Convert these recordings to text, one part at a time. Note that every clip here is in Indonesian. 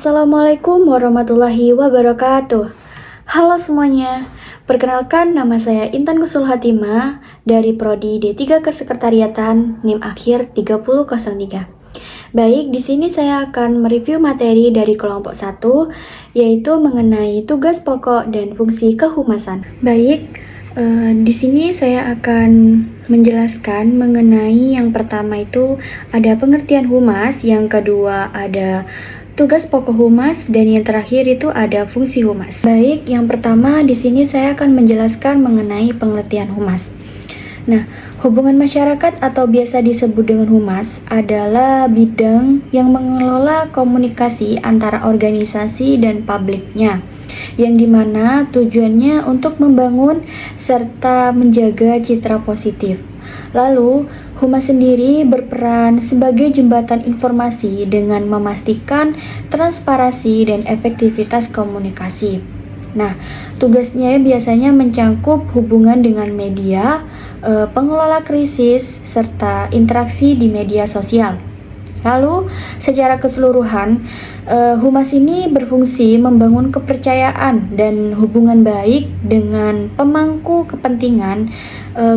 Assalamualaikum warahmatullahi wabarakatuh. Halo semuanya, perkenalkan nama saya Intan Kusul Hatimah dari Prodi D3 Kesekretariatan NIM akhir 3003. Baik, di sini saya akan mereview materi dari kelompok 1, yaitu mengenai tugas pokok dan fungsi kehumasan. Baik, di sini saya akan menjelaskan mengenai yang pertama itu ada pengertian humas, yang kedua ada tugas pokok humas, dan yang terakhir itu ada fungsi humas. Baik, yang pertama di sini saya akan menjelaskan mengenai pengertian humas. Nah, hubungan masyarakat atau biasa disebut dengan humas adalah bidang yang mengelola komunikasi antara organisasi dan publiknya, yang dimana tujuannya untuk membangun serta menjaga citra positif. Lalu, humas sendiri berperan sebagai jembatan informasi dengan memastikan transparansi dan efektivitas komunikasi. Nah, tugasnya biasanya mencangkup hubungan dengan media, pengelola krisis, serta interaksi di media sosial. Lalu, secara keseluruhan, humas ini berfungsi membangun kepercayaan dan hubungan baik dengan pemangku kepentingan,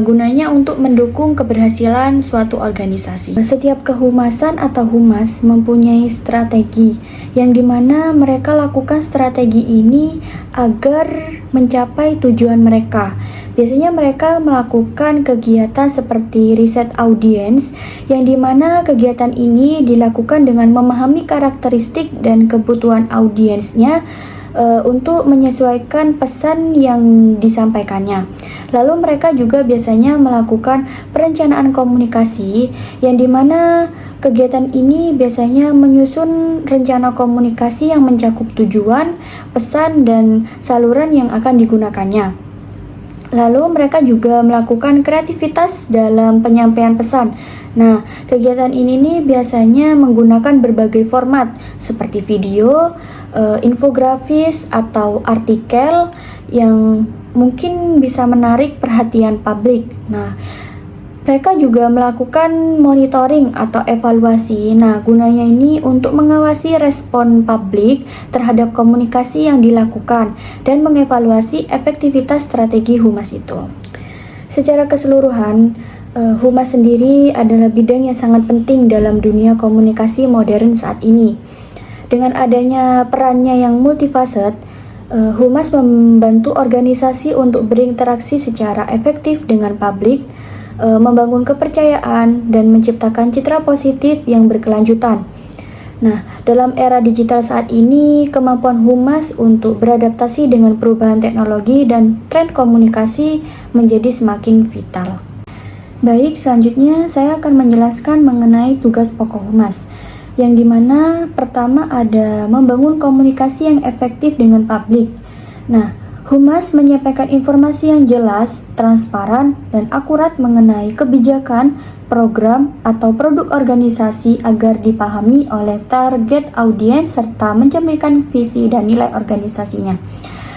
gunanya untuk mendukung keberhasilan suatu organisasi. Setiap kehumasan atau humas mempunyai strategi, yang dimana mereka lakukan strategi ini agar mencapai tujuan mereka. Biasanya mereka melakukan kegiatan seperti riset audiens, yang dimana kegiatan ini dilakukan dengan memahami karakteristik dan kebutuhan audiensnya untuk menyesuaikan pesan yang disampaikannya. Lalu mereka juga biasanya melakukan perencanaan komunikasi, yang dimana kegiatan ini biasanya menyusun rencana komunikasi yang mencakup tujuan, pesan, dan saluran yang akan digunakannya. Lalu mereka juga melakukan kreativitas dalam penyampaian pesan. Nah, kegiatan ini nih biasanya menggunakan berbagai format seperti video, infografis, atau artikel yang mungkin bisa menarik perhatian publik. Nah, mereka juga melakukan monitoring atau evaluasi. Nah, gunanya ini untuk mengawasi respon publik terhadap komunikasi yang dilakukan dan mengevaluasi efektivitas strategi humas itu. Secara keseluruhan, humas sendiri adalah bidang yang sangat penting dalam dunia komunikasi modern saat ini. Dengan adanya perannya yang multifaset, humas membantu organisasi untuk berinteraksi secara efektif dengan publik, membangun kepercayaan, dan menciptakan citra positif yang berkelanjutan. Nah, dalam era digital saat ini, kemampuan humas untuk beradaptasi dengan perubahan teknologi dan tren komunikasi menjadi semakin vital. Baik, selanjutnya saya akan menjelaskan mengenai tugas pokok humas, yang dimana pertama ada membangun komunikasi yang efektif dengan publik. Nah, humas menyampaikan informasi yang jelas, transparan, dan akurat mengenai kebijakan, program, atau produk organisasi agar dipahami oleh target audiens serta mencerminkan visi dan nilai organisasinya.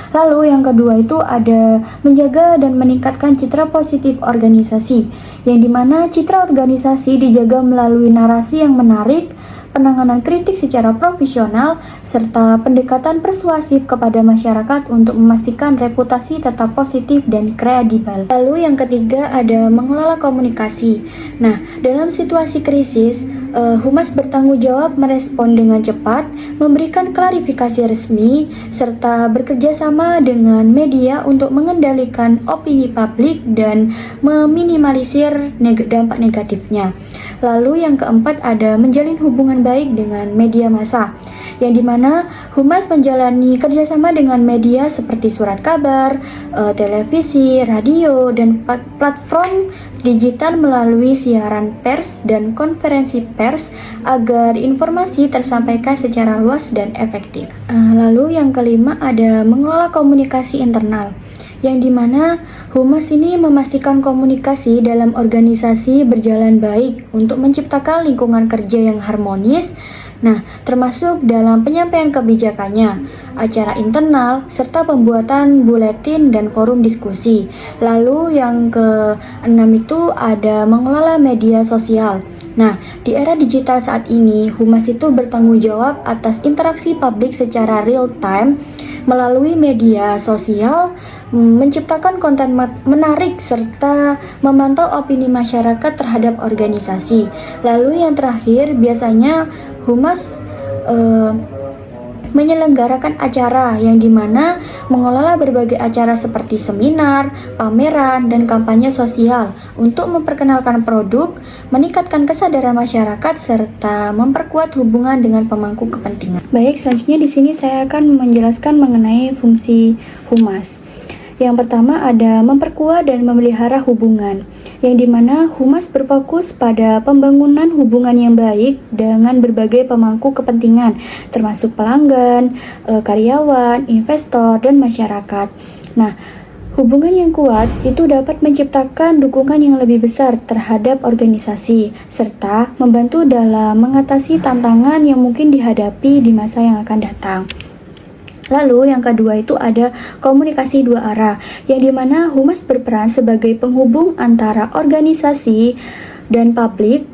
Lalu yang kedua itu ada menjaga dan meningkatkan citra positif organisasi, yang dimana citra organisasi dijaga melalui narasi yang menarik, penanganan kritik secara profesional, serta pendekatan persuasif kepada masyarakat untuk memastikan reputasi tetap positif dan kredibel. Lalu yang ketiga ada mengelola komunikasi. Nah, dalam situasi krisis, humas bertanggung jawab merespon dengan cepat, memberikan klarifikasi resmi, serta bekerja sama dengan media untuk mengendalikan opini publik dan meminimalisir dampak negatifnya. Lalu yang keempat ada menjalin hubungan baik dengan media massa, yang dimana humas menjalani kerjasama dengan media seperti surat kabar, televisi, radio, dan platform digital melalui siaran pers dan konferensi pers agar informasi tersampaikan secara luas dan efektif. Lalu yang kelima ada mengelola komunikasi internal, yang dimana humas ini memastikan komunikasi dalam organisasi berjalan baik untuk menciptakan lingkungan kerja yang harmonis Nah, termasuk dalam penyampaian kebijakannya, acara internal, serta pembuatan buletin dan forum diskusi. Lalu yang keenam itu ada mengelola media sosial. Nah, di era digital saat ini, Humas itu bertanggung jawab atas interaksi publik secara real time melalui media sosial, menciptakan konten menarik, serta memantau opini masyarakat terhadap organisasi. Lalu yang terakhir, biasanya Humas menyelenggarakan acara yang dimana mengelola berbagai acara seperti seminar, pameran, dan kampanye sosial untuk memperkenalkan produk, meningkatkan kesadaran masyarakat, serta memperkuat hubungan dengan pemangku kepentingan. Baik, selanjutnya di sini saya akan menjelaskan mengenai fungsi Humas. Yang pertama ada memperkuat dan memelihara hubungan, yang dimana Humas berfokus pada pembangunan hubungan yang baik dengan berbagai pemangku kepentingan, termasuk pelanggan, karyawan, investor, dan masyarakat. Nah, hubungan yang kuat itu dapat menciptakan dukungan yang lebih besar terhadap organisasi, serta membantu dalam mengatasi tantangan yang mungkin dihadapi di masa yang akan datang. Lalu yang kedua itu ada komunikasi dua arah, yang dimana Humas berperan sebagai penghubung antara organisasi dan publik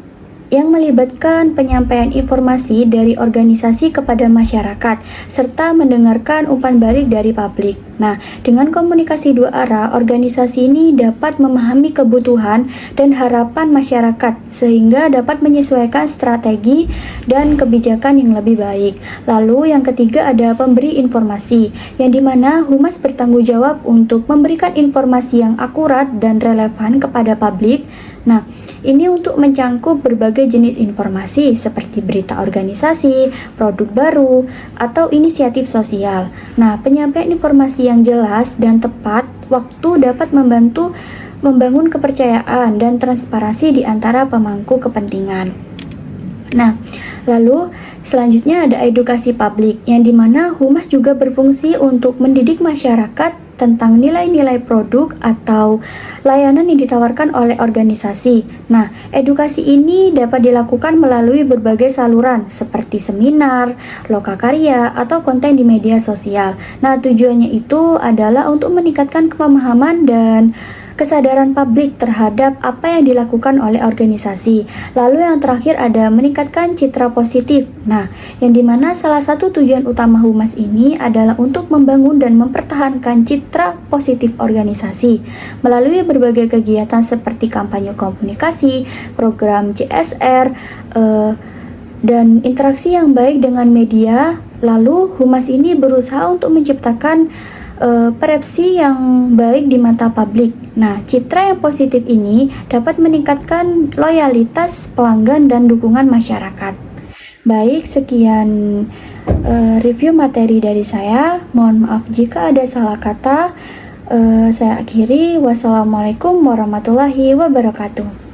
yang melibatkan penyampaian informasi dari organisasi kepada masyarakat, serta mendengarkan umpan balik dari publik. Nah, dengan komunikasi dua arah, organisasi ini dapat memahami kebutuhan dan harapan masyarakat, sehingga dapat menyesuaikan strategi dan kebijakan yang lebih baik. Lalu yang ketiga ada pemberi informasi, yang dimana Humas bertanggung jawab untuk memberikan informasi yang akurat dan relevan kepada publik. Nah, ini untuk mencangkup berbagai jenis informasi seperti berita organisasi, produk baru, atau inisiatif sosial. Nah, penyampaian informasi yang jelas dan tepat waktu dapat membantu membangun kepercayaan dan transparansi di antara pemangku kepentingan. Nah, lalu selanjutnya ada edukasi publik, yang dimana Humas juga berfungsi untuk mendidik masyarakat tentang nilai-nilai produk atau layanan yang ditawarkan oleh organisasi. Nah, edukasi ini dapat dilakukan melalui berbagai saluran seperti seminar, lokakarya, atau konten di media sosial. Nah, tujuannya itu adalah untuk meningkatkan pemahaman dan kesadaran publik terhadap apa yang dilakukan oleh organisasi. Lalu yang terakhir ada meningkatkan citra positif. Nah, yang dimana salah satu tujuan utama Humas ini adalah untuk membangun dan mempertahankan citra positif organisasi melalui berbagai kegiatan seperti kampanye komunikasi, program CSR, dan interaksi yang baik dengan media. Lalu Humas ini berusaha untuk menciptakan persepsi yang baik di mata publik. Nah, citra yang positif ini dapat meningkatkan loyalitas pelanggan dan dukungan masyarakat. Baik, sekian review materi dari saya. Mohon maaf jika ada salah kata. Saya akhiri. Wassalamualaikum warahmatullahi wabarakatuh.